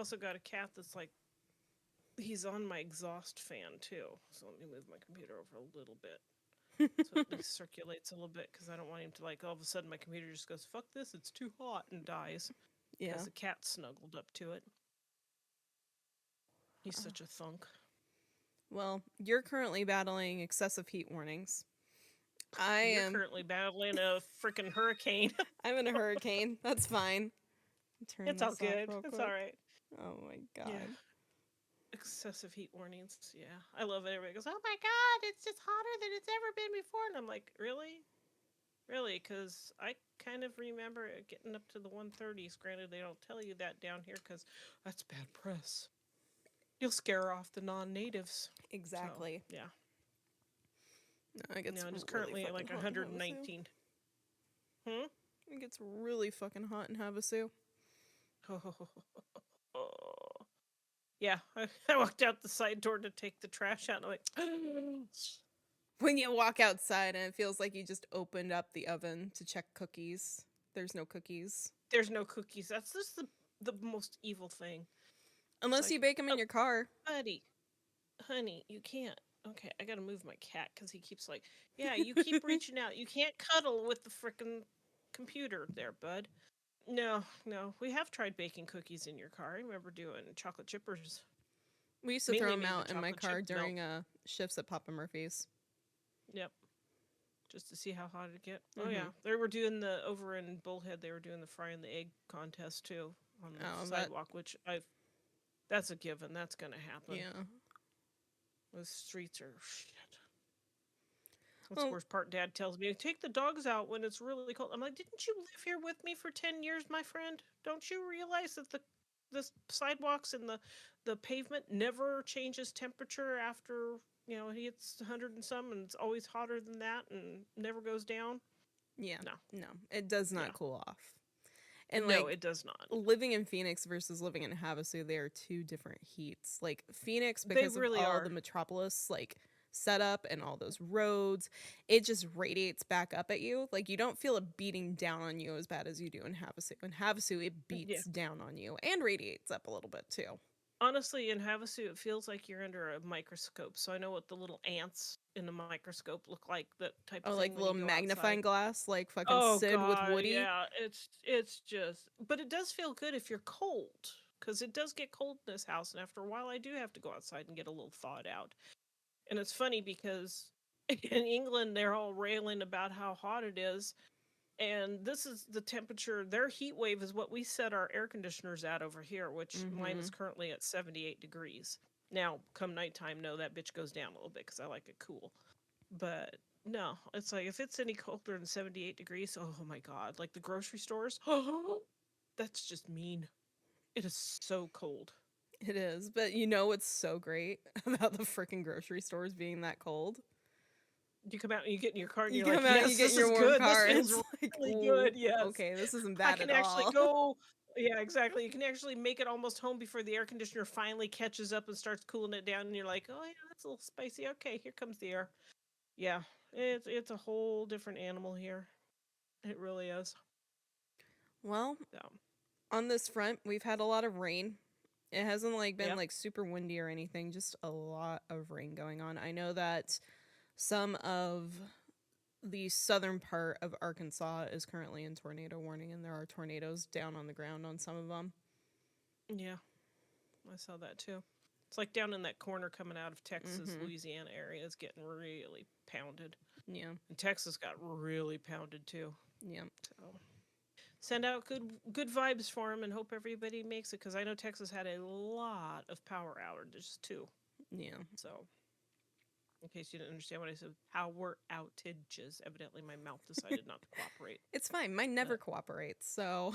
also got a cat that's like, he's on my exhaust fan too. So let me move my computer over a little bit. So it at least circulates a little bit because I don't want him to like all of a sudden my computer just goes, fuck this, it's too hot and dies because Yeah. the cat snuggled up to it. He's such a thunk. Well, you're currently battling excessive heat warnings. I You're am. currently battling a freaking hurricane. I'm in a hurricane. That's fine. Turn It's all this off good. real It's all quick. right. Oh my Yeah. god. Excessive heat warnings. Yeah. I love it. Everybody goes, oh my God, it's just hotter than it's ever been before. And I'm like, really? Really? Because I kind of remember it getting up to the 130s. Granted, they don't tell you that down here because that's bad press. You'll scare off the non natives. So, Exactly. yeah. No, it gets No, and it's really currently at fucking like hot in Havasu. 119. Hmm? It gets really fucking hot in Havasu. Yeah, I walked out the side door to take the trash out, and I'm like, When you walk outside and it feels like you just opened up the oven to check cookies. There's no cookies. there's no cookies. That's just the most evil thing. It's Unless you like, bake them in oh, your car. buddy, honey, you can't. Okay, I gotta move my cat because he keeps like, yeah, you keep reaching out. You can't cuddle with the frickin' computer there, bud. No, no, we have tried baking cookies in your car. I remember doing chocolate chippers. We used to throw Mainly them made with out in my chocolate chip car milk. during shifts at Papa Murphy's. Yep, just to see how hot it'd get. Oh Mm-hmm. yeah, they were doing the over in Bullhead. They were doing the frying the egg contest too on the Oh, that, sidewalk, which I've. That's a given. That's gonna happen. yeah. Those streets are shit. That's the Well, worst part. Dad tells me take the dogs out when it's really cold. I'm like, didn't you live here with me for 10 years, my friend? Don't you realize that the sidewalks and the pavement never changes temperature after it hits 100 and some, and it's always hotter than that and never goes down. yeah. No, No, it does not yeah, cool off. And no, like it does not. living in Phoenix versus living in Havasu, they are two different heats. Like Phoenix, They because of really all the are. metropolis like setup and all those roads, it just radiates back up at you. Like you don't feel it beating down on you as bad as you do in Havasu. In Havasu, it Yeah, beats down on you and radiates up a little bit too. honestly, in Havasu, it feels like you're under a microscope. So I know what the little ants in the microscope look like, that type of Oh, thing like when you little go outside. magnifying glass, like fucking Oh Sid with god, Woody. yeah. It's just, but it does feel good if you're cold, because it does get cold in this house, and after a while, I do have to go outside and get a little thawed out. And it's funny because in England, they're all railing about how hot it is, and this is the temperature. Their heat wave is what we set our air conditioners at over here, which mine Mm-hmm. is currently at 78 degrees. Now, come nighttime, no, that bitch goes down a little bit because I like it cool. But no, it's like if it's any colder than 78 degrees, oh my God. Like the grocery stores, oh, that's just mean. It is so cold. It is, but you know what's so great about the freaking grocery stores being that cold? You come out and you get in your car and You you're come like, out and you yes, get in this your is warm good. This car, and feels it's like, really ooh, good. Yes. okay, this isn't I bad can at actually all. go. Yeah, exactly. You can actually make it almost home before the air conditioner finally catches up and starts cooling it down. And you're like, oh, yeah, that's a little spicy. Okay, here comes the air. Yeah, it's a whole different animal here. It really is. Well, So, on this front, we've had a lot of rain. It hasn't like been yeah. like super windy or anything, just a lot of rain going on. I know that some of the southern part of Arkansas is currently in tornado warning, and there are tornadoes down on the ground on some of them. Yeah. I saw that too. It's like down in that corner coming out of Texas, Mm-hmm. Louisiana area is getting really pounded. Yeah. And Texas got really pounded too. Yeah. So send out good vibes for them and hope everybody makes it, because I know Texas had a lot of power outages too. Yeah. So in case you didn't understand what I said, power outages. Evidently my mouth decided not to cooperate. It's fine. Mine never But cooperates, so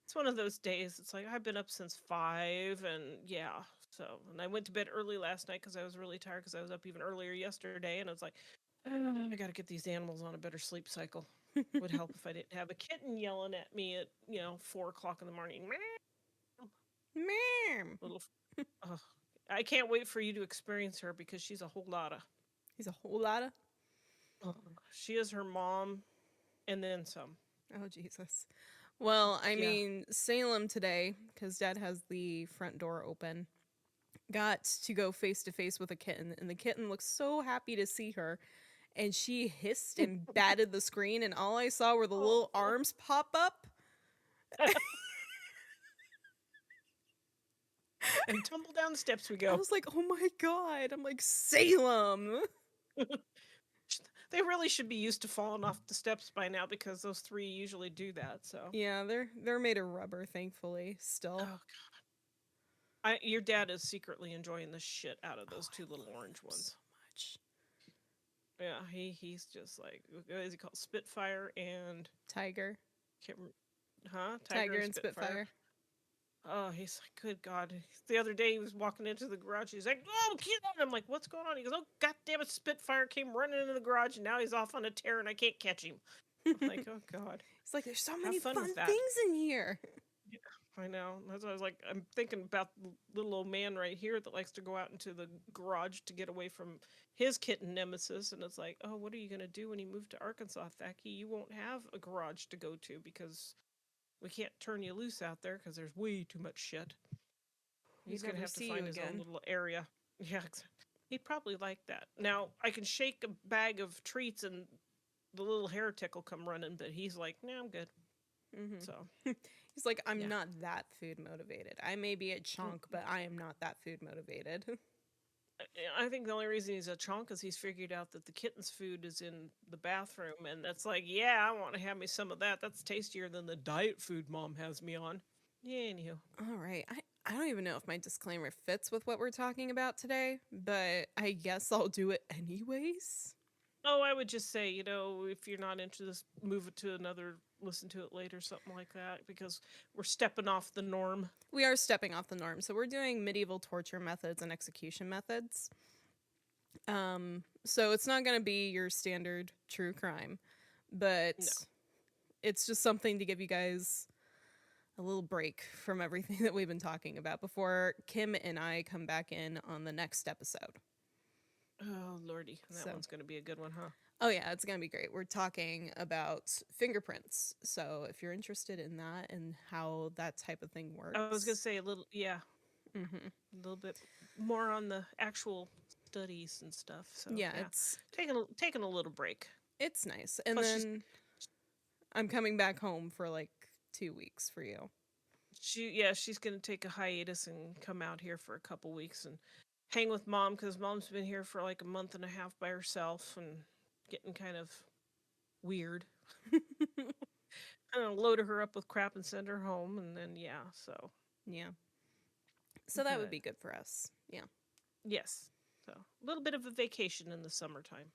it's one of those days. It's like I've been up since 5, and yeah. So, and I went to bed early last night because I was really tired because I was up even earlier yesterday, and I was like, I got to get these animals on a better sleep cycle. Would help if I didn't have a kitten yelling at me at 4 o'clock in the morning. ma'am. Little, uh, I can't wait for you to experience her because she's a whole lot of. He's a whole lot of. She is her mom, and then some. Oh Jesus. Well, I Yeah. mean, Salem today, because Dad has the front door open, got to go face to face with a kitten, and the kitten looked so happy to see her. And she hissed and batted the screen, and all I saw were the little Oh. arms pop up. And tumble down the steps we I go. was like, oh my god. I'm like, Salem. They really should be used to falling off the steps by now because those three usually do that. So, Yeah, they're made of rubber, thankfully, still. oh, your dad is secretly enjoying the shit out of Oh, those two I little love orange them so ones. much. Yeah, he's just like, what is he called? Spitfire and Tiger. can't, huh? Tiger Tiger and and Spitfire. Spitfire. Oh, he's like, good God. The other day he was walking into the garage. He's like, oh, get out. I'm like, what's going on? He goes, oh, God damn it. Spitfire came running into the garage and now he's off on a tear and I can't catch him. I'm like, oh, God. He's like, there's so Have many fun fun with that. things in here. Yeah, I know. That's why I was like, I'm thinking about the little old man right here that likes to go out into the garage to get away from his kitten nemesis. And it's like, oh, what are you going to do when you move to Arkansas, Thacky? You won't have a garage to go to because we can't turn you loose out there because there's way too much shit. We'd He's going to never have to see you find his own again. little area. Yeah, he'd probably like that. Now, I can shake a bag of treats and the little hair tick will come running, but he's like, nah, I'm good. Mm-hmm. So, He's like, I'm yeah. not that food motivated. I may be a chunk, but I am not that food motivated. I think the only reason he's a chunk is he's figured out that the kitten's food is in the bathroom, and that's like, yeah, I want to have me some of that. That's tastier than the diet food mom has me on. Yeah, anywho. All right. I don't even know if my disclaimer fits with what we're talking about today, but I guess I'll do it anyways. Oh, I would just say, if you're not into this, move it to another, listen to it later, something like that, because we're stepping off the norm. We are stepping off the norm. So we're doing medieval torture methods and execution methods. So it's not going to be your standard true crime, but No. it's just something to give you guys a little break from everything that we've been talking about before Kim and I come back in on the next episode. Oh, lordy. That So, one's going to be a good one, huh? oh yeah, it's going to be great. We're talking about fingerprints. So, if you're interested in that and how that type of thing I was going to works. say a little, yeah, Mhm. a little bit more on the actual studies and stuff. So, Yeah, yeah, taking a little break. it's nice. And Plus, she's then I'm coming back home for like 2 weeks for you. she's gonna take a hiatus and come out here for a couple weeks and hang with mom because mom's been here for like a month and a half by herself and getting kind of weird. I'm gonna load her up with crap and send her home, and then yeah, so Yeah. So that would but be good for us. Yeah. yes, so a little bit of a vacation in the summertime.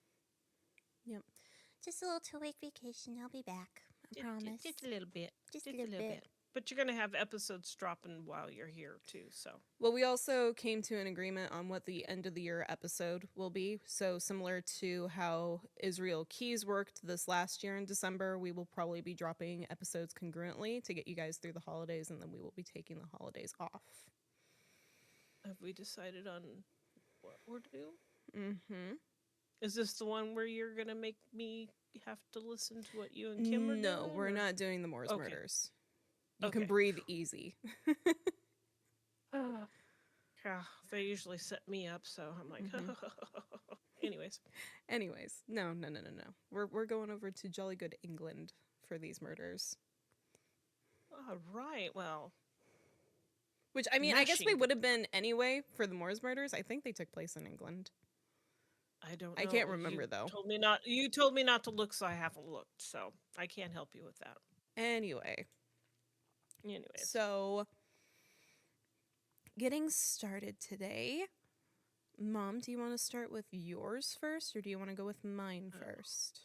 Yep. Just a little 2 week vacation. I'll be back. I promise. Just a little bit, Just a just a little little bit. bit. But you're gonna have episodes dropping while you're here too. So Well, we also came to an agreement on what the end of the year episode will be. So, similar to how Israel Keys worked this last year in December, we will probably be dropping episodes congruently to get you guys through the holidays, and then we will be taking the holidays off. have we decided on what we're doing? Mm-hmm. Is this the one where you're gonna make me have to listen to what you and Kim are No, doing? we're Or? not doing the Moors Okay. murders. You can Okay. breathe easy. Ah, yeah, they usually set me up, so I'm like, Mm-hmm. anyways. Anyways, no. We're going over to Jolly Good England for these murders. All right. Well, Which I mean, I guess we mashing would good. have been anyway for the Moors murders. I think they took place in England. I don't I know. can't remember though. You told me not to look, so I haven't looked. So I can't help you with that. Anyway, Anyways, so getting started today. Mom, do you want to start with yours first or do you want to go with mine uh, first?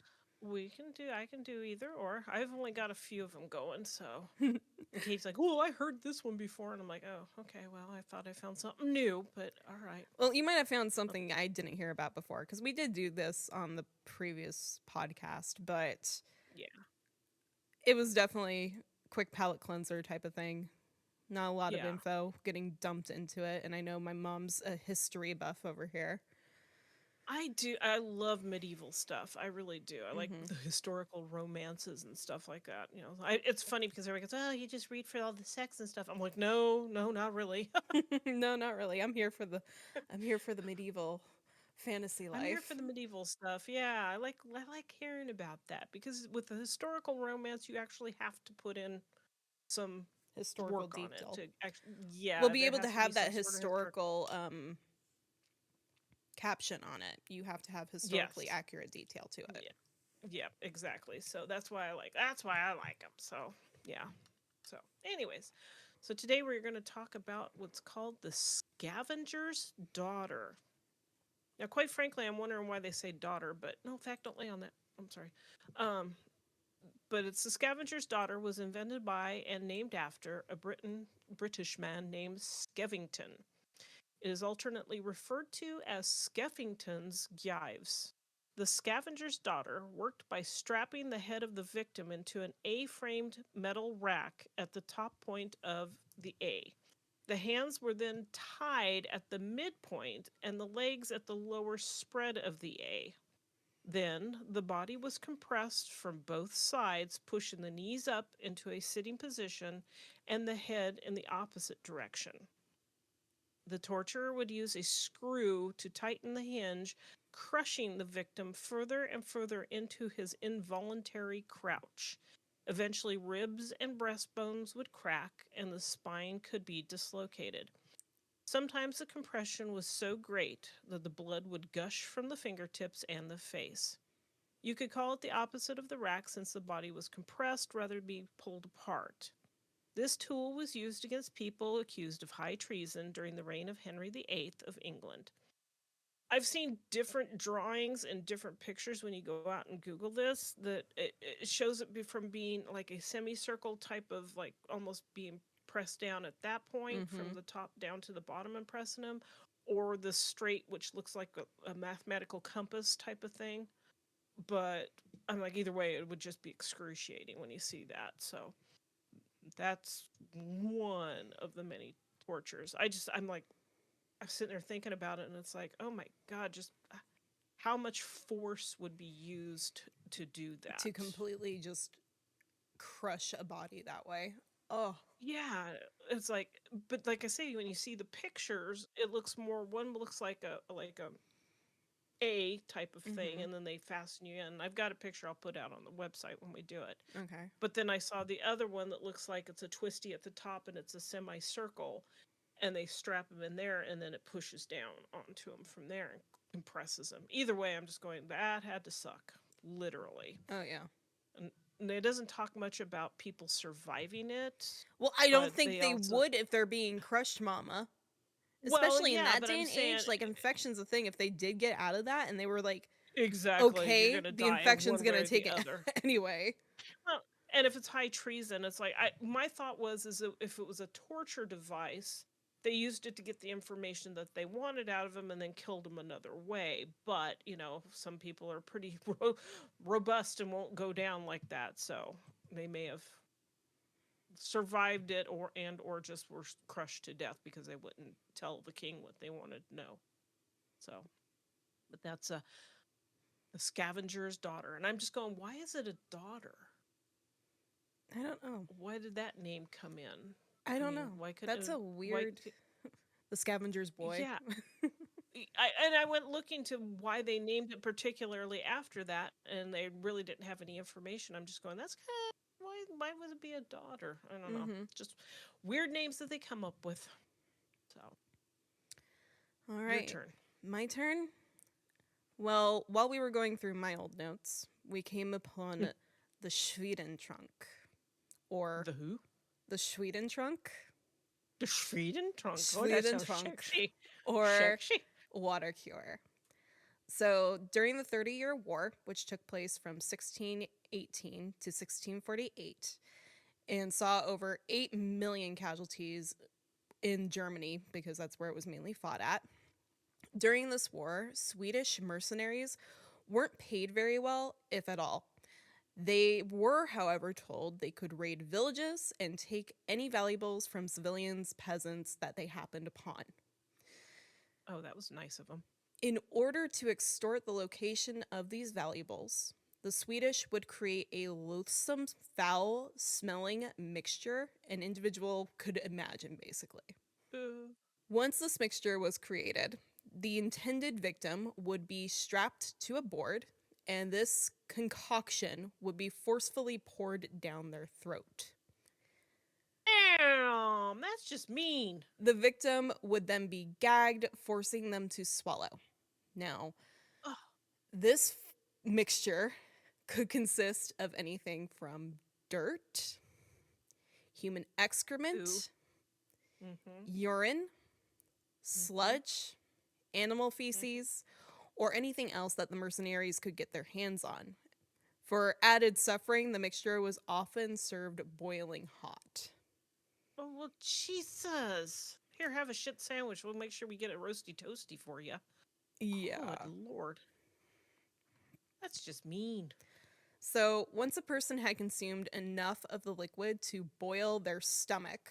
I can do either or. I've only got a few of them going, so in case like, oh, I heard this one before, and I'm like, oh, okay, well, I thought I found something new, but all right. Well, you might have found something I didn't hear about before because we did do this on the previous podcast, but Yeah, it was definitely quick palate cleanser type of thing. Not a lot of yeah. info getting dumped into it, and I know my mom's a history buff over here. I do. I love medieval stuff. I really do. I like Hmm. the historical romances and stuff like that. It's funny because everybody goes, "Oh, you just read for all the sex and stuff." I'm like, no, no, not really. No, not really. I'm here for the medieval fantasy I'm here for life. the medieval stuff. Yeah, I like hearing about that because with the historical romance, you actually have to put in some Historical work on it detail. to actually. We'll Yeah, be there able to has to be have some that sort of historical. historical caption on it. You have to have historically Yes. accurate detail to it. Yeah. Yeah. Exactly. So that's why I like. That's why I like them. So yeah. So, anyways, so today we're going to talk about what's called the scavenger's daughter. Now, quite frankly, I'm wondering why they say daughter, but no, in fact, don't lay on that. I'm sorry. Um, but it's the scavenger's daughter was invented by and named after a British man named Skevington. It is alternately referred to as Skeffington's gyves. The scavenger's daughter worked by strapping the head of the victim into an A-framed metal rack at the top point of the A. The hands were then tied at the midpoint and the legs at the lower spread of the A. Then the body was compressed from both sides, pushing the knees up into a sitting position and the head in the opposite direction. The torturer would use a screw to tighten the hinge, crushing the victim further and further into his involuntary crouch. Eventually, ribs and breastbones would crack and the spine could be dislocated. Sometimes the compression was so great that the blood would gush from the fingertips and the face. You could call it the opposite of the rack since the body was compressed rather than being pulled apart. This tool was used against people accused of high treason during the reign of Henry VIII of England. I've seen different drawings and different pictures when you go out and Google this that it shows it from being like a semicircle type of like almost being pressed down at that point Mm-hmm. from the top down to the bottom and pressing them, or the straight, which looks like a mathematical compass type of thing. But I'm like, either way, it would just be excruciating when you see that. So that's one of the many tortures. I'm like, I'm sitting there thinking about it, and it's like, oh my god, just how much force would be used to do To that? completely just crush a body that way. Oh. Yeah, it's like, but like I say, when you see the pictures, it looks more. One looks like a type of thing, Mm-hmm. and then they fasten you in. I've got a picture I'll put out on the website when we do it. Okay. But then I saw the other one that looks like it's a twisty at the top and it's a semicircle, and they strap him in there and then it pushes down onto him from there and compresses him. Either way, I'm just going, that had to suck, literally. Oh yeah. And it doesn't talk much about people surviving it, Well, I don't but think they they also, would if they're being crushed, mama. well, Especially in yeah, that but day I'm and saying age, like infection's a thing. If they did get out of that and they were like, exactly, you're okay, going to the die infection's one way gonna or the take it other. anyway. Well, and if it's high treason, it's like my thought was is that if it was a torture device, they used it to get the information that they wanted out of him and then killed him another way. But some people are pretty robust and won't go down like that, so they may have survived it or just were crushed to death because they wouldn't tell the king what they wanted to know. So, but that's a scavenger's daughter, and I'm just going, why is it a daughter? I don't know. Why did that name come in? I I don't mean, know. why couldn't That's it, a why? weird. The scavenger's boy. Yeah, I went looking to why they named it particularly after that, and they really didn't have any information. I'm just going, that's kind of why would it be a daughter? I don't know, Mm-hmm. just weird names that they come up with. So All your right, turn. my turn. Well, while we were going through my old notes, we came upon the Schweden trunk, or The who? the Schweden trunk, The Sweden trunk. Oh, that Schweden sounds trunk, sexy. or Sexy. water cure. So during the 30-Year War, which took place from 1618 to 1648, and saw over 8 million casualties in Germany because that's where it was mainly fought at. During this war, Swedish mercenaries weren't paid very well, if at all. They were, however, told they could raid villages and take any valuables from civilians, peasants that they happened upon. Oh, that was nice of them. In order to extort the location of these valuables, the Swedish would create a loathsome, foul smelling mixture an individual could imagine, basically. Boo. Once this mixture was created, the intended victim would be strapped to a board, and this concoction would be forcefully poured down their throat. Damn, that's just mean. The victim would then be gagged, forcing them to swallow. Now, Ugh. this mixture could consist of anything from dirt, human excrement, Mm-hmm. urine, sludge, animal feces, or anything else that the mercenaries could get their hands on. For added suffering, the mixture was often served boiling hot. Oh, well, Jesus. Here, have a shit sandwich. We'll make sure we get it roasty toasty for you. Yeah. Good Lord. That's just mean. So, once a person had consumed enough of the liquid to boil their stomach,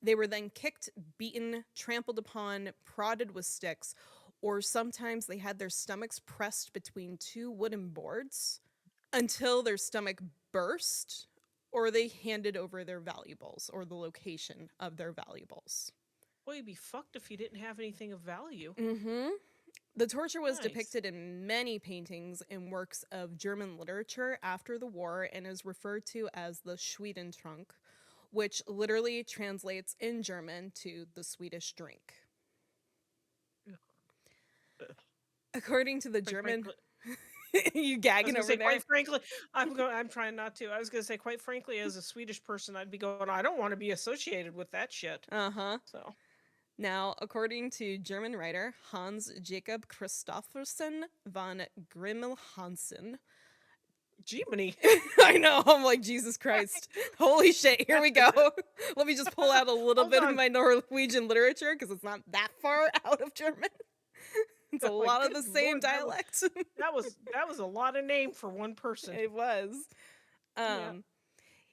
they were then kicked, beaten, trampled upon, prodded with sticks, or sometimes they had their stomachs pressed between two wooden boards until their stomach burst, or they handed over their valuables or the location of their valuables. Well, you'd be fucked if you didn't have anything of value. Mm-hmm. The torture was Nice. depicted in many paintings and works of German literature after the war and is referred to as the Schwedentrunk, which literally translates in German to the Swedish drink. Ugh. According to the Quite German, frankly- you I was gagging gonna over say, there. quite frankly, I'm trying not to. I was gonna say, quite frankly, as a Swedish person, I'd be going, I don't want to be associated with that shit. Uh-huh. So, Now, according to German writer Hans Jacob Christophersen von Grimmelhansen, Jiminy. I know, I'm like, Jesus Christ. Holy shit, here we go. Let me just pull out a little Hold bit of on. my Norwegian literature because it's not that far out of German. It's a Oh my lot of the good same Lord, dialect. that was a lot of name for one person. It was. Yeah.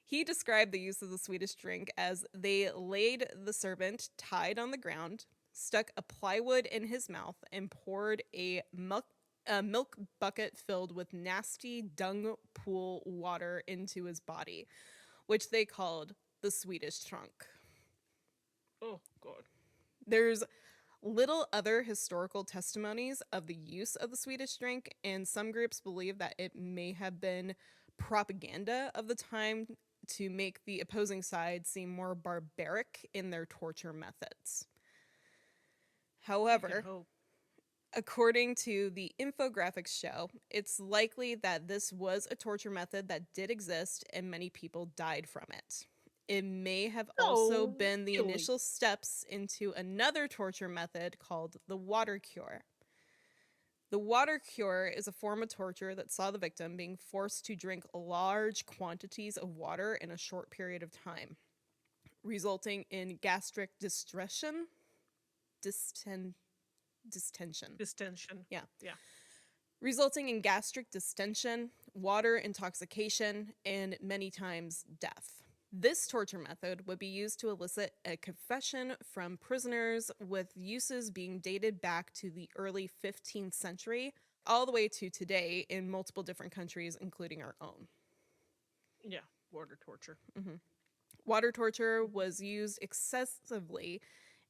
He described the use of the Swedish drink as they laid the servant tied on the ground, stuck a plywood in his mouth, and poured a milk bucket filled with nasty dung pool water into his body, which they called the Swedish trunk. Oh God. There's little other historical testimonies of the use of the Swedish drink, and some groups believe that it may have been propaganda of the time to make the opposing side seem more barbaric in their torture methods. I can However, hope. according to the infographics show, it's likely that this was a torture method that did exist and many people died from it. It may have also No, been the really? initial steps into another torture method called the water cure. The water cure is a form of torture that saw the victim being forced to drink large quantities of water in a short period of time, resulting in gastric distension. Distension. Yeah. Yeah. Resulting in gastric distension, water intoxication, and many times death. This torture method would be used to elicit a confession from prisoners, with uses being dated back to the early 15th century, all the way to today in multiple different countries, including our own. Yeah. Water torture. Water torture was used excessively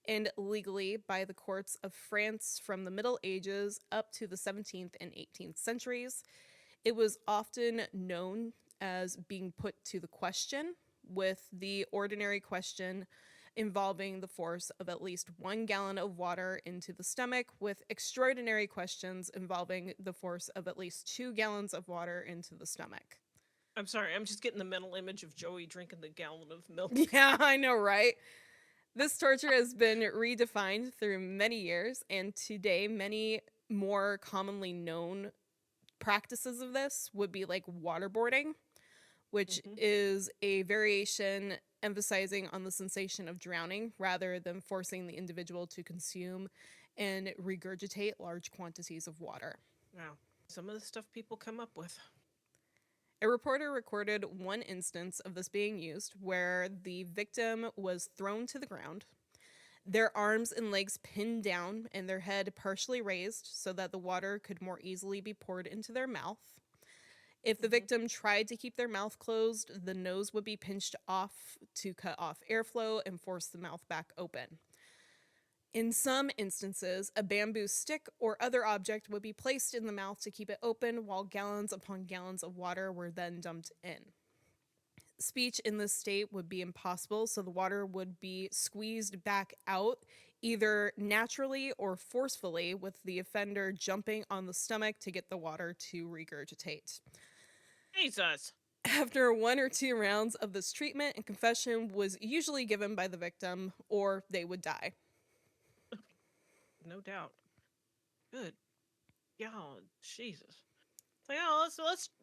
and legally by the courts of France from the Middle Ages up to the 17th and 18th centuries. It was often known as being put to the question, with the ordinary question involving the force of at least 1 gallon of water into the stomach, with extraordinary questions involving the force of at least 2 gallons of water into the stomach. I'm sorry. I'm just getting the mental image of Joey drinking the gallon of milk. Yeah, I know, right? This torture has been redefined through many years, and today, many more commonly known practices of this would be like waterboarding, which is a variation emphasizing on the sensation of drowning rather than forcing the individual to consume and regurgitate large quantities of water. Wow. Some of the stuff people come up with. A reporter recorded one instance of this being used where the victim was thrown to the ground. their arms and legs pinned down and their head partially raised so that the water could more easily be poured into their mouth. If the Hmm. victim tried to keep their mouth closed, the nose would be pinched off to cut off airflow and force the mouth back open. In some instances, a bamboo stick or other object would be placed in the mouth to keep it open while gallons upon gallons of water were then dumped in. Speech in this state would be impossible, so the water would be squeezed back out either naturally or forcefully, with the offender jumping on the stomach to get the water to regurgitate. Jesus. After one or two rounds of this treatment, a confession was usually given by the victim, or they would die. No doubt. Good. God, Jesus. It's like, oh,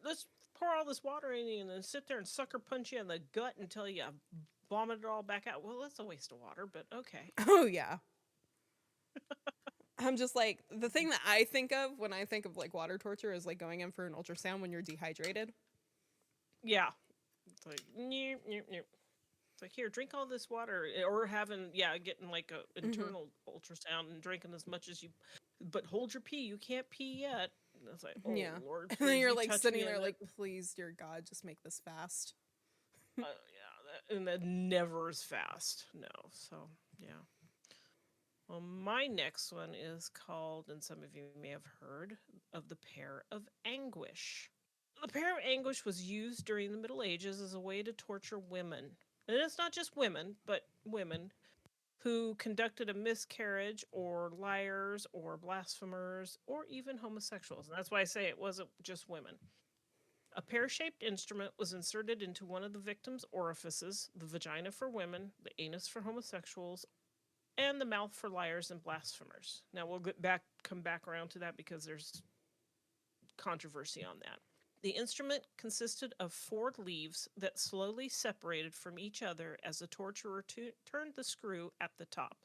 let's pour all this water in you and then sit there and sucker punch you in the gut until you vomit it all back out. Well, that's a waste of water, but okay. Oh, yeah. I'm just like, the thing that I think of when I think of like water torture is like going in for an ultrasound when you're dehydrated. Yeah. It's like, nope, nope, nope. It's like, here, drink all this water. Or having, yeah, getting like a Hmm. internal ultrasound and drinking as much as you, but hold your pee. You can't pee yet. And it's like, oh, Yeah. Lord, And then please, you're you like touch me sitting there and like, please, dear God, just make this fast. yeah, and that never is fast. No. So, yeah. Well, my next one is called, and some of you may have heard of the pear of anguish. The pear of anguish was used during the Middle Ages as a way to torture women. And it's not just women, but women who conducted a miscarriage, or liars, or blasphemers, or even homosexuals. And that's why I say it wasn't just women. A pear shaped instrument was inserted into one of the victim's orifices: the vagina for women, the anus for homosexuals, and the mouth for liars and blasphemers. Now we'll come back around to that because there's controversy on that. The instrument consisted of four leaves that slowly separated from each other as the torturer turned the screw at the top.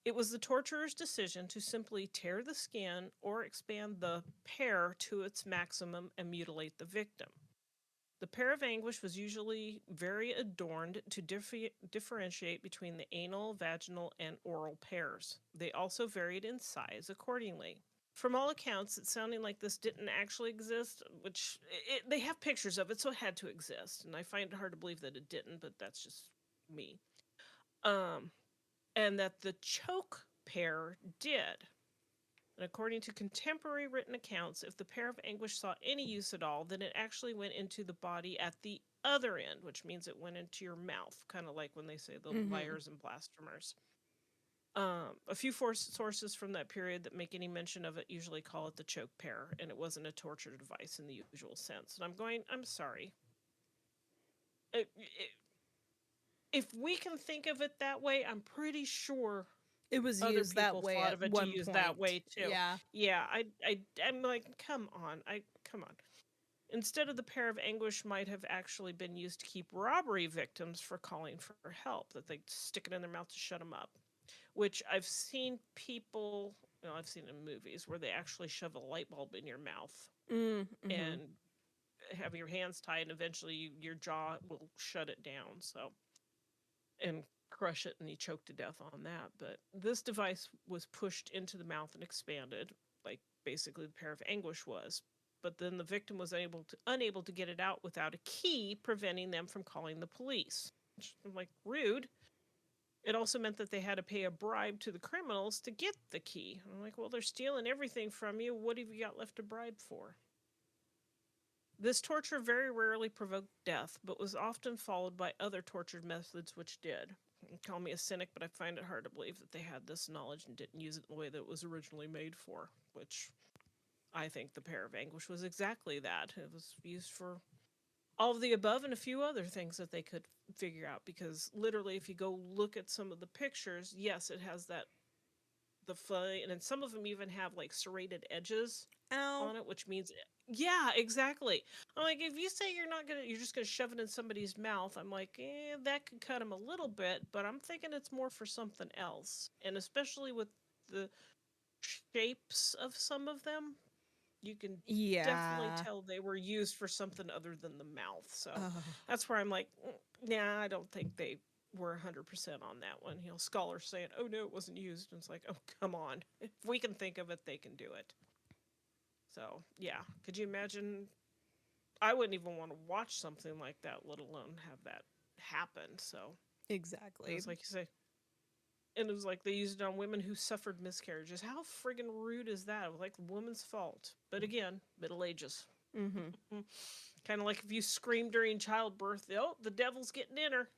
It was the torturer's decision to simply tear the skin or expand the pear to its maximum and mutilate the victim. The pear of anguish was usually very adorned to differentiate between the anal, vaginal, and oral pears. They also varied in size accordingly. From all accounts, it's sounding like this didn't actually exist, which they have pictures of it, so it had to exist. And I find it hard to believe that it didn't, but that's just me. Um, and that the choke pear did. And according to contemporary written accounts, if the pear of anguish saw any use at all, then it actually went into the body at the other end, which means it went into your mouth, kind of like when they say the Hmm. liars and blasphemers. A few sources from that period that make any mention of it usually call it the choke pear, and it wasn't a torture device in the usual sense. And I'm sorry. If we can think of it that way, I'm pretty sure It was other used that people way thought at of it to one use that point. way too. Yeah. Yeah, I'm like, come on. Instead of the pair of anguish might have actually been used to keep robbery victims for calling for help, that they stick it in their mouth to shut them up. Which I've seen people, I've seen in movies where they actually shove a light bulb in your mouth Mm-hmm. and have your hands tied, and eventually your jaw will shut it down. So, and crush it, and he choked to death on that. But this device was pushed into the mouth and expanded, like basically the pair of anguish was. But then the victim was unable to get it out without a key, preventing them from calling the police. I'm like, rude. It also meant that they had to pay a bribe to the criminals to get the key. I'm like, well, they're stealing everything from you. What have you got left to bribe for? This torture very rarely provoked death, but was often followed by other torture methods which did. Call me a cynic, but I find it hard to believe that they had this knowledge and didn't use it in the way that it was originally made for, which I think the pair of anguish was exactly that. It was used for all of the above and a few other things that they could figure out, because literally if you go look at some of the pictures, yes, it has that the flay, and then some of them even have like serrated edges Ow. on it, which means, yeah, exactly. I'm like, if you say you're just gonna shove it in somebody's mouth, I'm like, that could cut them a little bit, but I'm thinking it's more for something else, and especially with the shapes of some of them, you can definitely Yeah. tell they were used for something other than the mouth. So Oh. that's where I'm like, nah, I don't think they. we're 100% on that one. Scholars saying, "Oh no, it wasn't used," and it's like, "Oh, come on! If we can think of it, they can do it." So yeah, could you imagine? I wouldn't even want to watch something like that, let alone have that happen. So it Exactly. was like you say, and it was like they used it on women who suffered miscarriages. How friggin' rude is that? It was like the woman's fault. But again, Middle Ages. Mm-hmm. Kind of like if you scream during childbirth, oh, the devil's getting in her.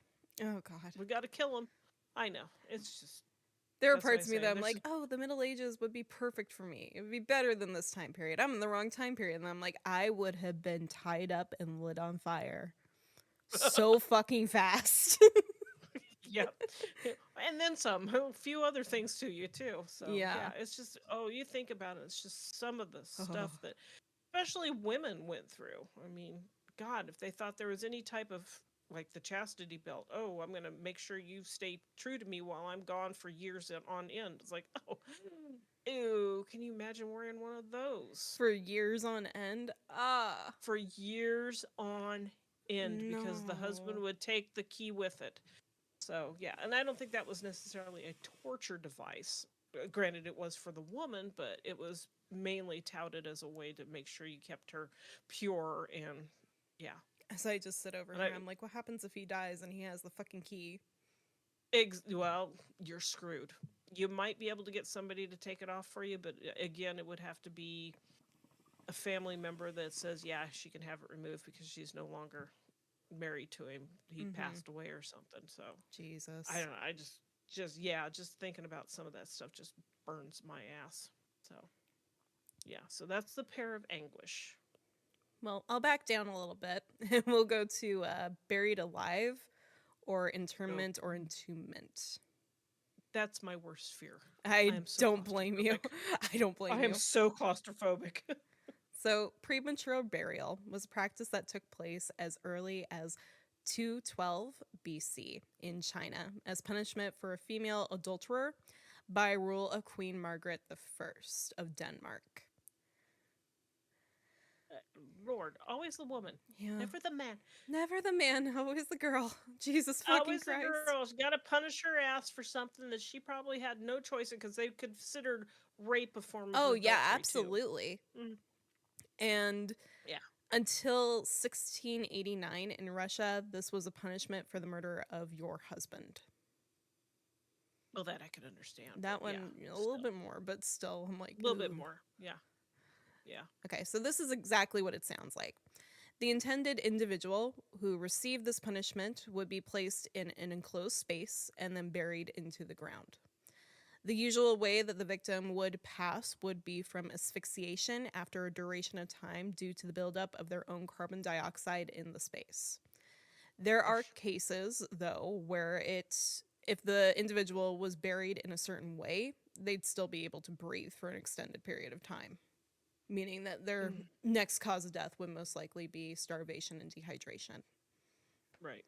Oh God. We got to kill him. I know. It's just, There are that's what I parts of me say. that I'm There's, like, oh, the Middle Ages would be perfect for me. It would be better than this time period. I'm in the wrong time period. And I'm like, I would have been tied up and lit on fire so fucking fast. yeah. And then some, a few other things to you, too. So, Yeah. yeah, it's just, oh, you think about it. It's just some of the Oh. stuff that, especially women went through. I mean, God, if they thought there was any type of like the chastity belt, oh, I'm going to make sure you stay true to me while I'm gone for years on end. It's like, oh, ew, can you imagine wearing one of those For years on end. Ah. for years on end because the husband No. would take the key with it? So, yeah, and I don't think that was necessarily a torture device. Granted, it was for the woman, but it was mainly touted as a way to make sure you kept her pure and, yeah. As I just sit over And here, I'm like, what happens if he dies and he has the fucking key? well, you're screwed. You might be able to get somebody to take it off for you, but again, it would have to be a family member that says, yeah, she can have it removed because she's no longer married to him. He Mm-hmm. passed away or something. So I Jesus. don't know. I just thinking about some of that stuff just burns my ass. So yeah, so that's the pair of anguish. Well, I'll back down a little bit and we'll go to buried alive or Oh, internment or entombment. that's my worst fear. I I am so don't blame you. claustrophobic. I don't blame I am you. so claustrophobic. So, premature burial was a practice that took place as early as 212 BC in China as punishment for a female adulterer by rule of Queen Margaret I of Denmark. Lord, always the woman, Yeah. never the man. Never the man, always the girl. Jesus fucking Always the Christ. girl. She got to punish her ass for something that she probably had no choice in because they considered rape a form of Oh, yeah, adultery too. absolutely. Mm, And yeah. until 1689 in Russia, this was a punishment for the murder of your husband. Well, that I could understand, but That yeah, one, a little still bit more, but still, I'm a like, little bit ooh. more. Yeah, yeah. Okay, so this is exactly what it sounds like. The intended individual who received this punishment would be placed in an enclosed space and then buried into the ground. The usual way that the victim would pass would be from asphyxiation after a duration of time due to the buildup of their own carbon dioxide in the space. There are cases, though, where if the individual was buried in a certain way, they'd still be able to breathe for an extended period of time, meaning that their Mm, next cause of death would most likely be starvation and dehydration. right.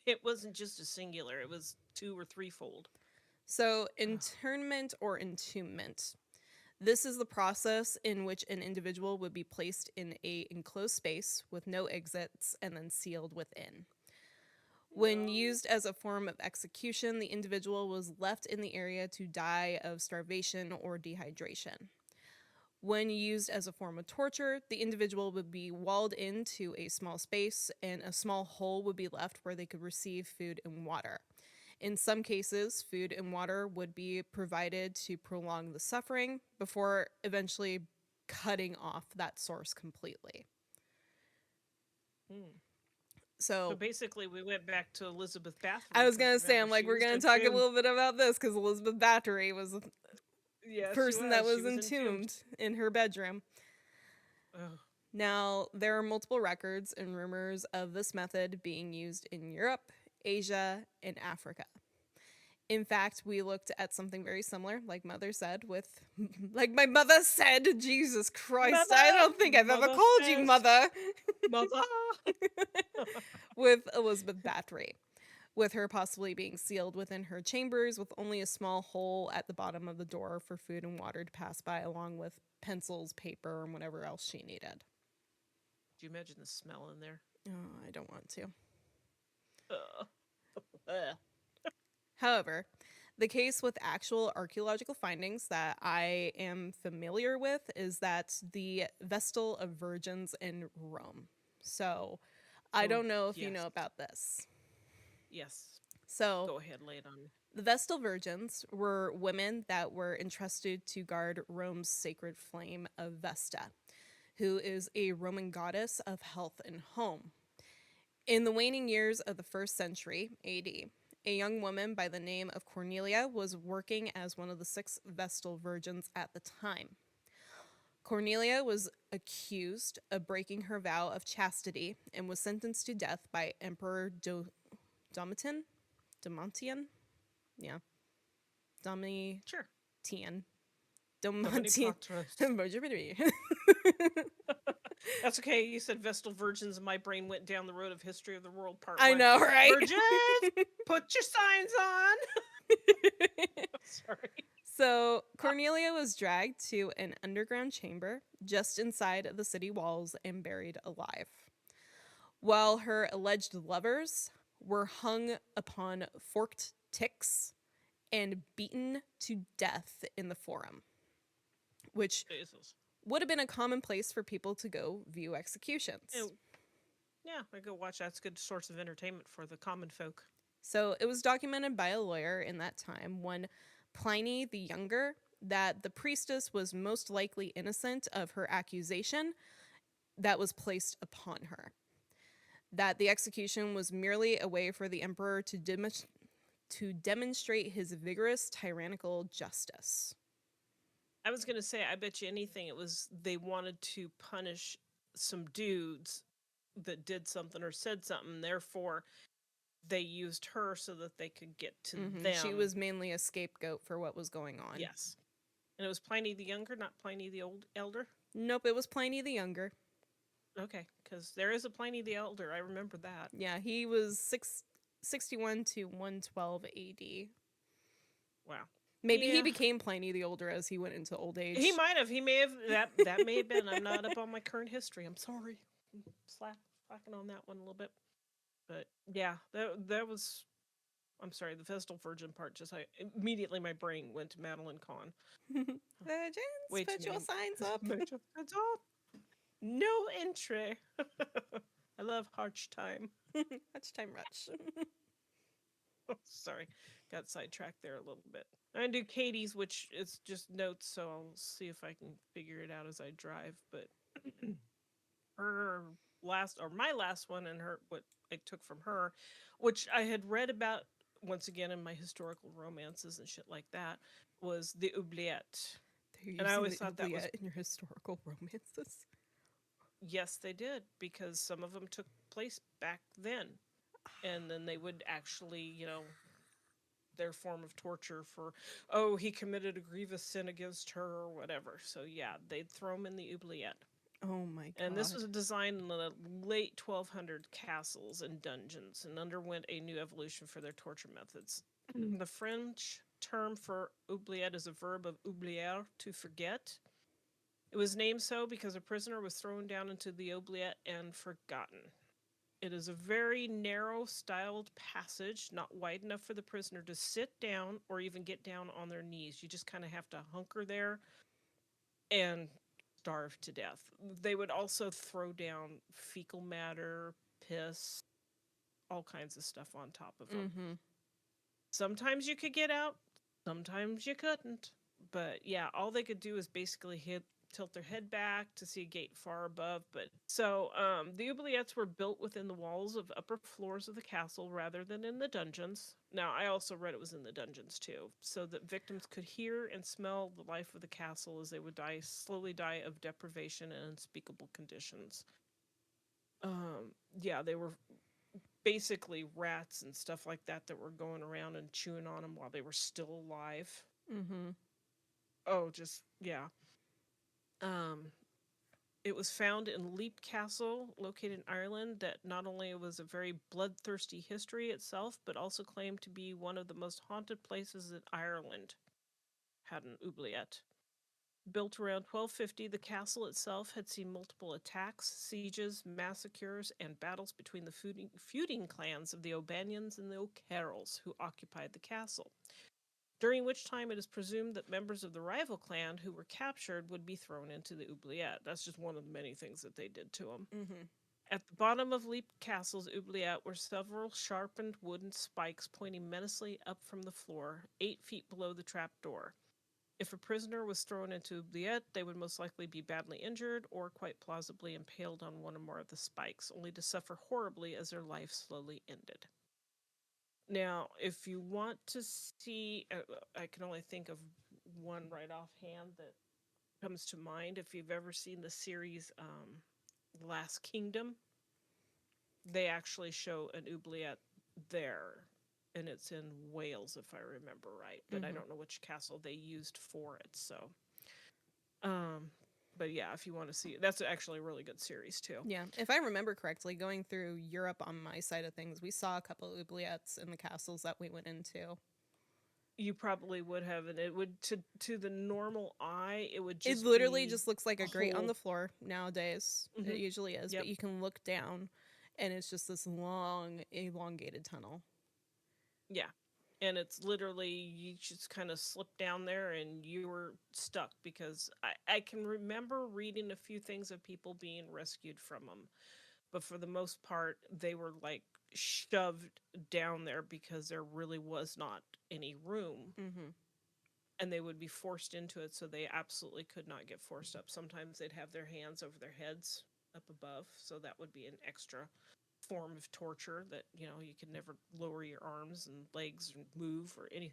It wasn't just a singular; it was two or threefold. So, Ugh. internment or entombment. This is the process in which an individual would be placed in a enclosed space with no exits and then sealed within. When No. used as a form of execution, the individual was left in the area to die of starvation or dehydration. When used as a form of torture, the individual would be walled into a small space and a small hole would be left where they could receive food and water. In some cases, food and water would be provided to prolong the suffering before eventually cutting off that source completely. Mm. So So, basically, we went back to Elizabeth I Bathory was because gonna say, remember I'm like, she we're was gonna talk a entombed. little bit about this because Elizabeth Bathory was the Yeah, she person that was. She was was entombed. entombed in her bedroom. Ugh. Now, there are multiple records and rumors of this method being used in Europe, Asia, and Africa. In fact, we looked at something very similar, like Mother said, with, like my mother said, Jesus Christ, I Mother, don't think I've ever mother called you says, Mother, mother. with Elizabeth Bathory, with her possibly being sealed within her chambers with only a small hole at the bottom of the door for food and water to pass by, along with pencils, paper, and whatever else she needed. Do you imagine the smell in there? Oh, I don't want to. Ugh. Ugh. However, the case with actual archaeological findings that I am familiar with is that the Vestal of Virgins in Rome. So, I Oh, don't know if you yes. know about this. Yes. So, Go ahead, lay it on me. the Vestal Virgins were women that were entrusted to guard Rome's sacred flame of Vesta, who is a Roman goddess of health and home. In the waning years of the first century AD, a young woman by the name of Cornelia was working as one of the 6 Vestal virgins at the time. Cornelia was accused of breaking her vow of chastity and was sentenced to death by Emperor Domitian. Domitian? Yeah, Domitian. Sure. Domini Domitian. Patras. Put That's okay. You said Vestal Virgins, and my brain went down the road of History of the World Part I 1. know, right? Virgins, put your signs on. Sorry. So, Cornelia was dragged to an underground chamber just inside the city walls and buried alive, while her alleged lovers were hung upon forked ticks and beaten to death in the forum, which Jesus. would have been a common place for people to go view executions. And yeah, I go watch. That's a good source of entertainment for the common folk. So, it was documented by a lawyer in that time, one Pliny the Younger, that the priestess was most likely innocent of her accusation that was placed upon her. That the execution was merely a way for the emperor to demonstrate his vigorous tyrannical justice. I was gonna say, I bet you anything it was they wanted to punish some dudes that did something or said something. Therefore, they used her so that they could get to She them. was mainly a scapegoat for what was going on. Yes. And it was Pliny the Younger, not Pliny the Old Elder. Nope, it was Pliny the Younger. Okay, because there is a Pliny the Elder. I remember that. Yeah, he was 61 to 112 AD. Wow. Maybe he Yeah. became Pliny the Older as he went into old age. He might have. He may have. That may have been. I'm not up on my current history. I'm sorry. Slacking on that one a little bit. But yeah, that was. I'm sorry. The Vestal Virgin part. Just I immediately my brain went to Madeline Kahn. Virgins, Way too put your many. signs up. That's all. No entry. I love Harch time. Much time rush. Sorry, got sidetracked there a little bit. I'm gonna do Katie's, which is just notes, so I'll see if I can figure it out as I drive. But her last, or my last one, and her what I took from her, which I had read about once again in my historical romances and shit like that, was the oubliette. They're And I using always the thought that was oubliette in your historical romances. yes, they did because some of them took place back then, and then they would actually, their form of torture for, oh, he committed a grievous sin against her or whatever. So yeah, they'd throw him in the oubliette. Oh my god. And this was designed in the late 1200 castles and dungeons and underwent a new evolution for their torture methods. The French term for oubliette is a verb of oublier, to forget. It was named so because a prisoner was thrown down into the oubliette and forgotten. It is a very narrow styled passage, not wide enough for the prisoner to sit down or even get down on their knees. You just kind of have to hunker there and starve to death. They would also throw down fecal matter, piss, all kinds of stuff on top of them. Mm-hmm. Sometimes you could get out, sometimes you couldn't. But yeah, all they could do is basically tilt their head back to see a gate far above. But so the oubliettes were built within the walls of upper floors of the castle rather than in the dungeons. Now, I also read it was in the dungeons too, so that victims could hear and smell the life of the castle as they would slowly die of deprivation and unspeakable conditions. Yeah, they were basically rats and stuff like that were going around and chewing on them while they were still alive. Mm-hmm. Oh, just yeah. Um, it was found in Leap Castle, located in Ireland, that not only was a very bloodthirsty history itself, but also claimed to be one of the most haunted places in Ireland. Had an oubliette. Built around 1250, the castle itself had seen multiple attacks, sieges, massacres, and battles between the feuding clans of the O'Banions and the O'Carrolls who occupied the castle, during which time it is presumed that members of the rival clan who were captured would be thrown into the oubliette. That's just one of the many things that they did to them. Mm-hmm. At the bottom of Leap Castle's oubliette were several sharpened wooden spikes pointing menacingly up from the floor, 8 feet below the trap door. If a prisoner was thrown into oubliette, they would most likely be badly injured or quite plausibly impaled on one or more of the spikes, only to suffer horribly as their life slowly ended. Now, if you want to see, I can only think of one right offhand that comes to mind. If you've ever seen the series Last Kingdom, they actually show an oubliette there, and it's in Wales, if I remember right. But I Mm-hmm. don't know which castle they used for it. So, um, but yeah, if you want to see it, that's actually a really good series too. Yeah, if I remember correctly, going through Europe on my side of things, we saw a couple of oubliettes in the castles that we went into. You probably would have, and it would to the normal eye, it would It just literally be just looks like a a grate on whole. the floor nowadays. It Hmm. usually is, but Yep. you can look down and it's just this long, elongated tunnel. Yeah. And it's literally, you just kind of slip down there and you were stuck because I can remember reading a few things of people being rescued from them. But for the most part, they were like shoved down there because there really was not any room, Mm-hmm. and they would be forced into it, so they absolutely could not get forced up. Sometimes they'd have their hands over their heads up above, so that would be an extra form of torture that, you could never lower your arms and legs or move or any.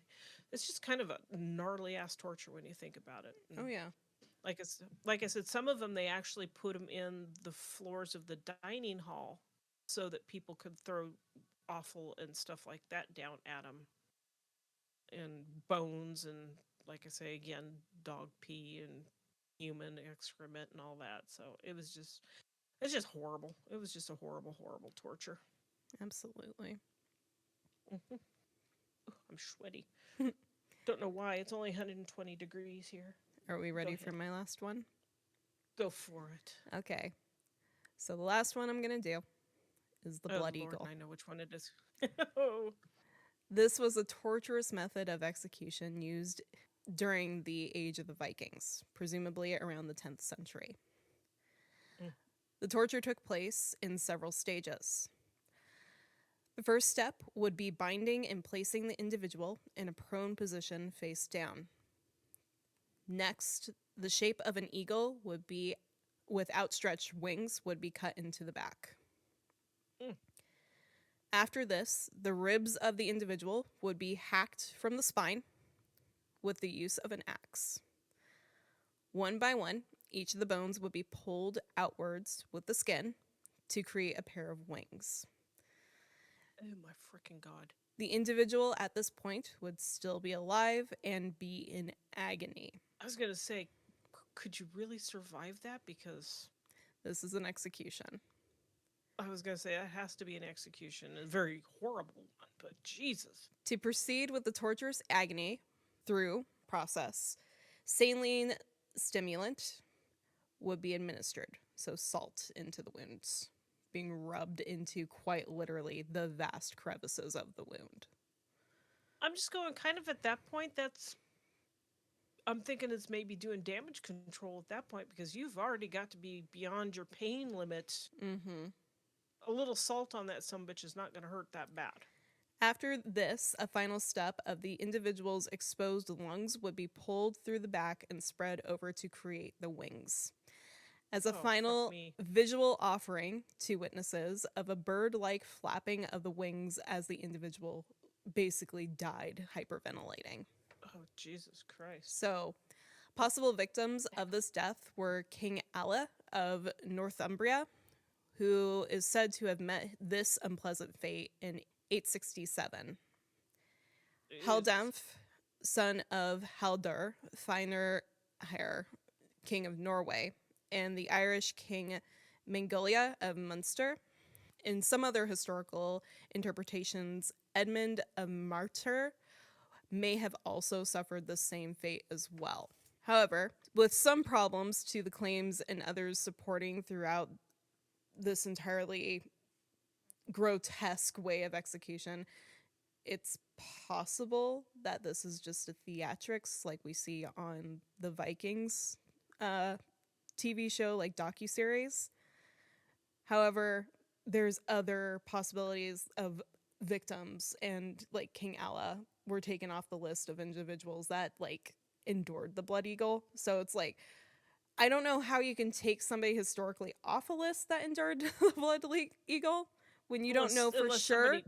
It's just kind of a gnarly ass torture when you think about it. Oh, And yeah. like I said, some of them they actually put them in the floors of the dining hall so that people could throw offal and stuff like that down at them, and bones, and like I say again, dog pee and human excrement and all that. So it's just horrible. It was just a horrible, horrible torture. Absolutely. Hmm. I'm sweaty. Don't know why. It's only 120 degrees here. Are we Go ready for ahead. my last one? Go for it. Okay. So the last one I'm going to do is the Oh Blood Lord, Eagle. I know which one it is. Oh. This was a torturous method of execution used during the age of the Vikings, presumably around the 10th century. Mm. The torture took place in several stages. The first step would be binding and placing the individual in a prone position face down. Next, the shape of an eagle would be with outstretched wings would be cut into the back. Mm. After this, the ribs of the individual would be hacked from the spine with the use of an axe. One by one, each of the bones would be pulled outwards with the skin to create a pair of wings. Oh my freaking god. The individual at this point would still be alive and be in agony. I was gonna say, could you really survive that? Because This is an execution. I was gonna say that has to be an execution, a very horrible one. But Jesus. To proceed with the torturous agony through process, saline stimulant would be administered, so salt into the wounds, being rubbed into quite literally the vast crevices of the wound. I'm just going kind of at that point. I'm thinking it's maybe doing damage control at that point because you've already got to be beyond your pain limit. Mm-hmm. A little salt on that sumbitch is not going to hurt that bad. After this, a final step of the individual's exposed lungs would be pulled through the back and spread over to create the wings. As a Oh, fuck final me. visual offering to witnesses of a bird like flapping of the wings as the individual basically died hyperventilating. Oh, Jesus Christ. So, possible victims of this death were King Alla of Northumbria, who is said to have met this unpleasant fate in 867. Jesus. Haldamf, son of Haldur, Finarhair, king of Norway, and the Irish king Mengolia of Munster. In some other historical interpretations, Edmund of Martyr may have also suffered the same fate as well. However, with some problems to the claims and others supporting throughout this entirely grotesque way of execution, it's possible that this is just a theatrics like we see on the Vikings uh, TV show, like docuseries. However, there's other possibilities of victims, and like King Allah were taken off the list of individuals that like endured the Blood Eagle. So it's like I don't know how you can take somebody historically off a list that endured the Eagle when you don't know for Unless sure. somebody,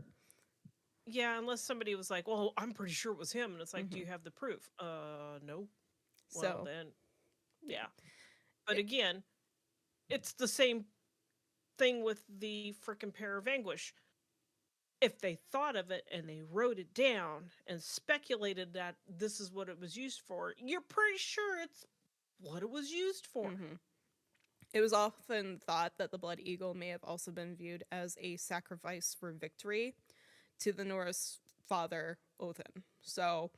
yeah, unless somebody was like, well, I'm pretty sure it was him, and it's like, do Hmm. you have the proof? No. Well, So then, yeah, yeah. But it, again, it's the same thing with the frickin' pair of anguish. If they thought of it and they wrote it down and speculated that this is what it was used for, you're pretty sure it's what it was used for. hmm it was often thought that the Blood Eagle may have also been viewed as a sacrifice for victory to the Norse father Odin. So,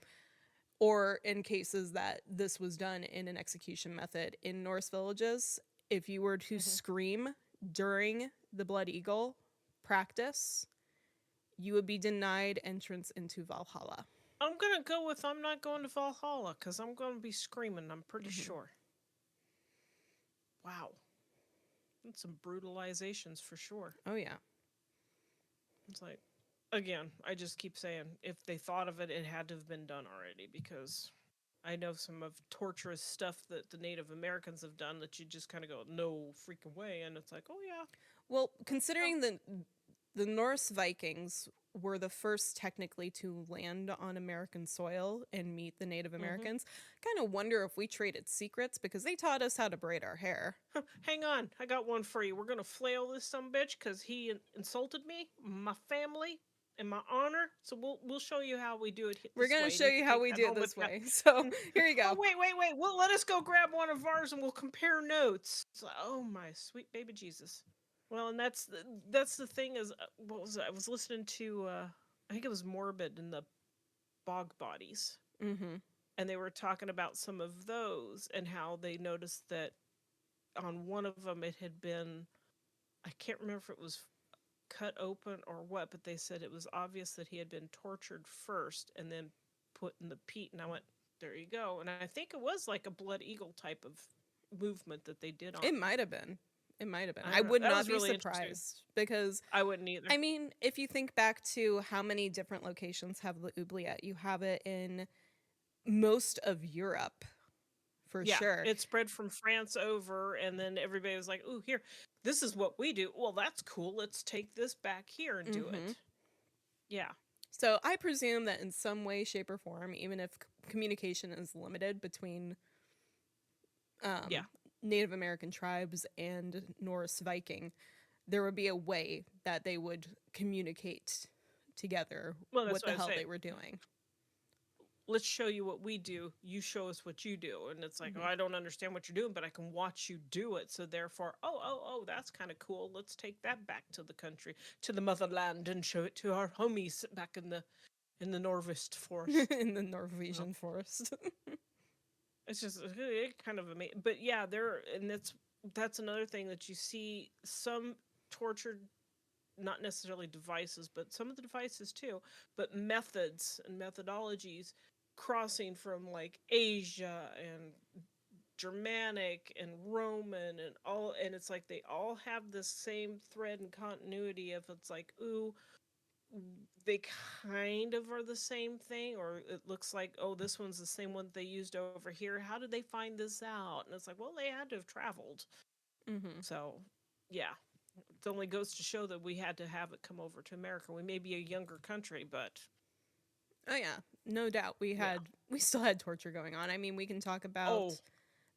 or in cases that this was done in an execution method in Norse villages, if you were to Hmm. scream during the Blood Eagle practice, you would be denied entrance into Valhalla. I'm gonna go with I'm not going to Valhalla because I'm gonna be screaming. I'm pretty Hmm. sure. Wow, that's some brutalizations for sure. Oh, yeah. It's like, again, I just keep saying if they thought of it, it had to have been done already because I know some of torturous stuff that the Native Americans have done that you just kind of go, no freaking way, and it's like, oh yeah, Well, yeah. considering the Norse Vikings were the first technically to land on American soil and meet the Native Mm-hmm. Americans, kind of wonder if we traded secrets because they taught us how to braid our hair. Hang on, I got one for you. We're gonna flail this some bitch because he insulted me, my family, and my honor. So we'll show you how we do it We're this going to way, and show you you can how take we that do it home with this you. way. So, here you Oh go. wait. Well, let us go grab one of ours and we'll compare notes. Oh my sweet baby Jesus. Well, and that's the thing is, what was it? I was listening to I think it was Morbid and the Bog Bodies, Mhm. and they were talking about some of those and how they noticed that on one of them it had been, I can't remember if it was cut open or what, but they said it was obvious that he had been tortured first and then put in the peat. And I went, there you go. And I think it was like a Blood Eagle type of movement that they did on It him. might have been. It might have been. I I don't know. would That not was be really interesting. surprised because I wouldn't either. I mean, if you think back to how many different locations have the oubliette, you have it in most of Europe for Yeah, sure. it spread from France over, and then everybody was like, "Ooh, here, this is what we do. Well, that's cool. Let's take this back here and do Mhm. it." Yeah, So I presume that in some way, shape, or form, even if communication is limited between yeah. um, Native American tribes and Norse Viking, there would be a way that they would communicate together Well, that's what what the I was hell saying. they were doing. Let's show you what we do. You show us what you do. And it's like, oh, Hmm. I don't understand what you're doing, but I can watch you do it. So therefore, oh, that's kind of cool. Let's take that back to the country, to the motherland, and show it to our homies back in the Norvist forest. In the Well, Norwegian forest. it's just it kind of amazing. But yeah, there and that's another thing that you see some tortured, not necessarily devices, but some of the devices too, but methods and methodologies crossing from like Asia and Germanic and Roman and all, and it's like they all have this same thread and continuity of it's like, ooh, they kind of are the same thing, or it looks like, oh, this one's the same one they used over here. How did they find this out? And it's like, well, they had to have traveled. Hmm. So, yeah, it only goes to show that we had to have it come over to America. We may be a younger country, but Oh yeah, no doubt. yeah. We still had torture going on. I mean, we can talk Oh, about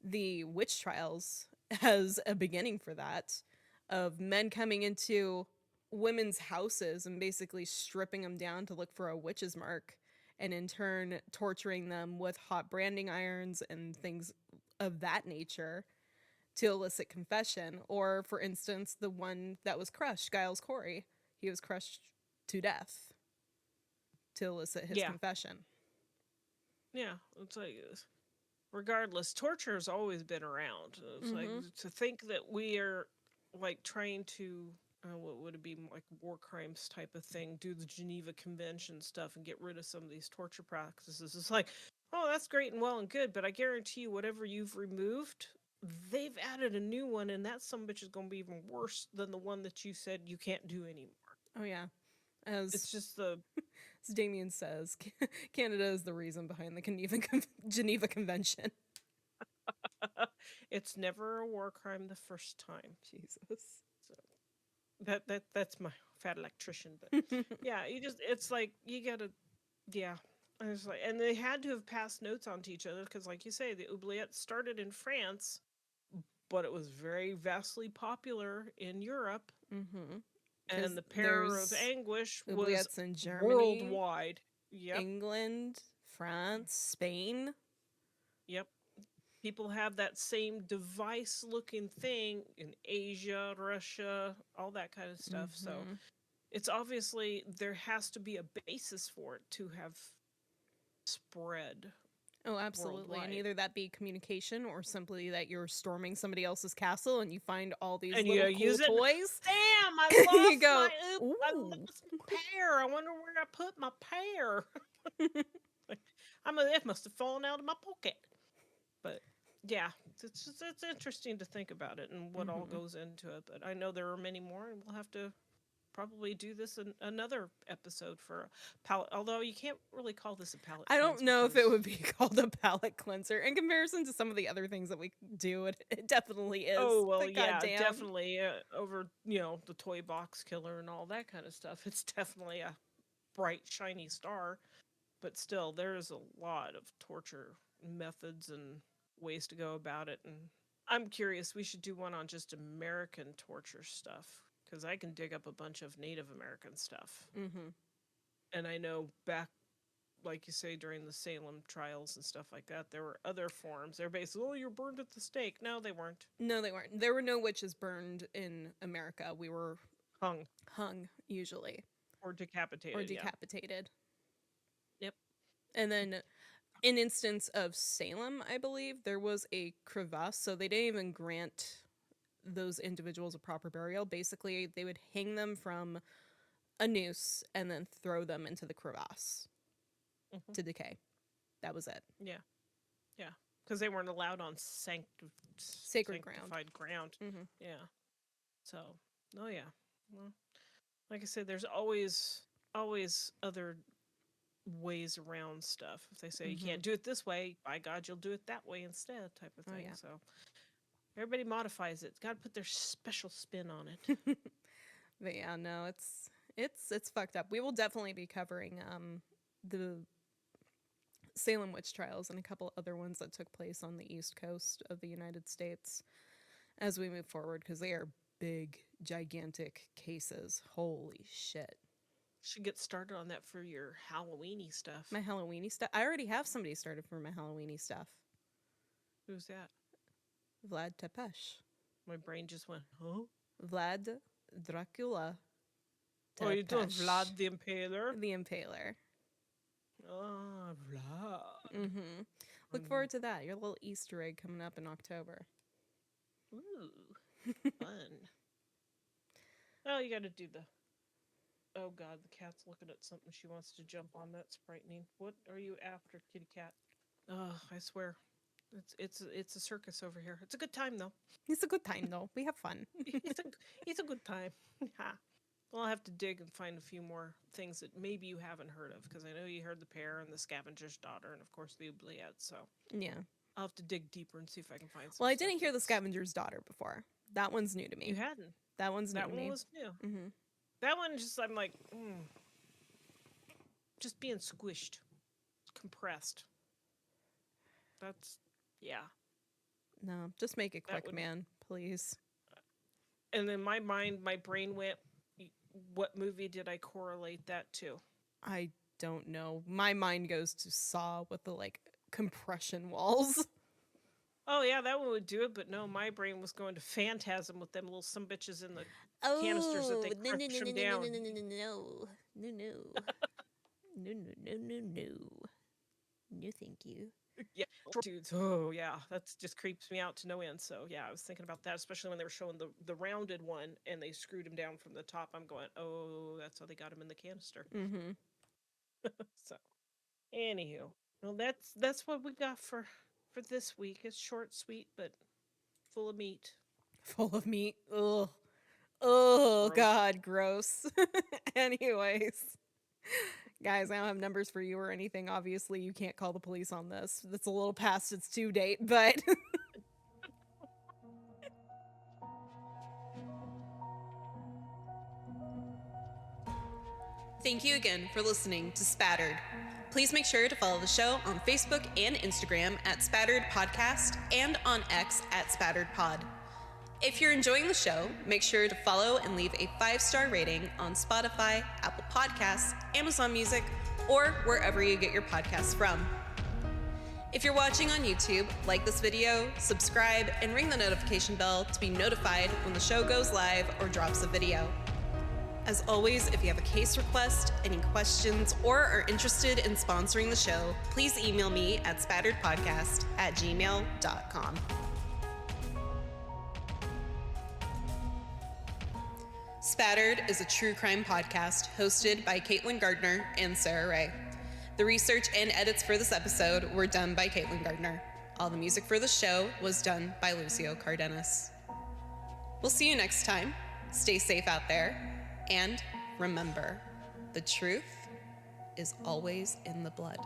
the witch trials as a beginning for that, of men coming into women's houses and basically stripping them down to look for a witch's mark, and in turn torturing them with hot branding irons and things of that nature to elicit confession. Or, for instance, the one that was crushed, Giles Corey, he was crushed to death to elicit his yeah, confession. yeah. It's like regardless, torture has always been around. It's like Mm-hmm. to think that we are like trying to what would it be like war crimes type of thing, do the Geneva Convention stuff and get rid of some of these torture practices. It's like, oh, that's great and well and good, but I guarantee you, whatever you've removed, they've added a new one, and that some bitch is going to be even worse than the one that you said you can't do anymore. Oh yeah. It's As just the as Damien says, Canada is the reason behind the Geneva Convention. it's never a war crime the first time. Jesus. So that's my fat electrician, but yeah, you just it's like you gotta yeah. And it's like, and they had to have passed notes on to each other because, like you say, the oubliette started in France, but it was very vastly popular in Europe, Mm-hmm. and Because the pair of there's anguish was oubliettes in Germany, worldwide. Yep, England, France, Spain. yep. People have that same device-looking thing in Asia, Russia, all that kind of stuff. So Mm-hmm. it's obviously there has to be a basis for it to have spread Oh, absolutely. And worldwide. either that be communication or simply that you're storming somebody else's castle and you find all these And you little cool use it. toys. Damn! I You lost go, my I ooh. lost my pear. I wonder where I put my pear. Like, it must have fallen out of my pocket. But yeah, it's interesting to think about it and what all Mm-hmm. goes into it. But I know there are many more, and we'll have to probably do this in another episode for a palate. Although you can't really call this a palate I cleanse don't know if it because would be called a palate cleanser in comparison to some of the other things that we do. It definitely oh is. well, But yeah, goddamn. definitely over the toy box killer and all that kind of stuff. It's definitely a bright shiny star, but still, there is a lot of torture methods and ways to go about it. And I'm curious. We should do one on just American torture stuff because I can dig up a bunch of Native American stuff, Mm-hmm. and I know back like you say, during the Salem trials and stuff like that, there were other forms. They're basically, oh, you're burned at the stake. No, they weren't. No, they weren't. There were no witches burned in America. We were Hung hung, usually, or or decapitated, yeah. decapitated. Yep. And then, in instance of Salem, I believe, there was a crevasse, so they didn't even grant those individuals a proper burial. Basically, they would hang them from a noose and then throw them into the crevasse Hmm. to decay. That was it. Yeah. Yeah. Because they weren't allowed on Sacred ground. sanctified ground. Mm-hmm. Yeah. So, oh, yeah. Well, like I said, there's always other ways around stuff. If they say you Mm-hmm. can't do it this way, by God, you'll do it that way instead, type of Oh, thing. yeah. So, everybody modifies it. Got to put their special spin on it. But yeah, no, it's fucked up. We will definitely be covering the Salem witch trials and a couple other ones that took place on the east coast of the United States as we move forward because they are big, gigantic cases. Holy shit. Should get started on that for your Halloweeny stuff. My Halloweeny stuff. I already have somebody started for my Halloweeny stuff. Who's that? Vlad Tepes. My brain just went, huh? Vlad Dracula. Oh, you're doing Tepes. Vlad the Impaler? The Impaler. Ah, Vlad. Mm-hmm. Look forward to that. Your little Easter egg coming up in October. Ooh, fun. Oh, you gotta do the. Oh God, the cat's looking at something. She wants to jump on. That's frightening. What are you after, kitty cat? Oh, I swear, it's a circus over here. It's a good time though. It's a good time though. We have fun. It's a good time. Ha. Well, I'll have to dig and find a few more things that maybe you haven't heard of because I know you heard the pear and the scavenger's daughter and of course the oubliette. So Yeah. I'll have to dig deeper and see if I can find some. Well, I stuff didn't hear the that's- scavenger's daughter before. That one's new to me. You hadn't. That one's new That to one me. was new. Mm-hmm. That one just I'm like, just being squished, compressed. That's yeah. No, just make it That quick, would- man, please. And then my brain went, what movie did I correlate that to? I don't know. My mind goes to Saw with the like compression walls. Oh yeah, that one would do it, but no, my brain was going to Phantasm with them little some bitches in the Oh, canisters that they no, no, crush no, them no, down. no, no, no, no, no, no, no, no, no, no, no, no, no, thank you. Yeah, dudes. Oh, yeah, that just creeps me out to no end. So yeah, I was thinking about that, especially when they were showing the rounded one and they screwed him down from the top. I'm going, oh, that's how they got him in the canister. Mm-hmm. So, anywho, well, that's what we got for this week. It's short, sweet, but full of meat. Full of meat. Ugh. Oh Gross. God, gross. Anyways, guys, I don't have numbers for you or anything. Obviously, you can't call the police on this. That's a little past its due date, but thank you again for listening to Spattered. Please make sure to follow the show on Facebook and Instagram at Spattered Podcast and on X at Spattered Pod. If you're enjoying the show, make sure to follow and leave a 5-star rating on Spotify, Apple Podcasts, Amazon Music, or wherever you get your podcasts from. If you're watching on YouTube, like this video, subscribe, and ring the notification bell to be notified when the show goes live or drops a video. As always, if you have a case request, any questions, or are interested in sponsoring the show, please email me at spatteredpodcast@gmail.com. Spattered is a true crime podcast hosted by Caitlin Gardner and Sarah Ray. The research and edits for this episode were done by Caitlin Gardner. All the music for the show was done by Lucio Cardenas. We'll see you next time. Stay safe out there. And remember, the truth is always in the blood.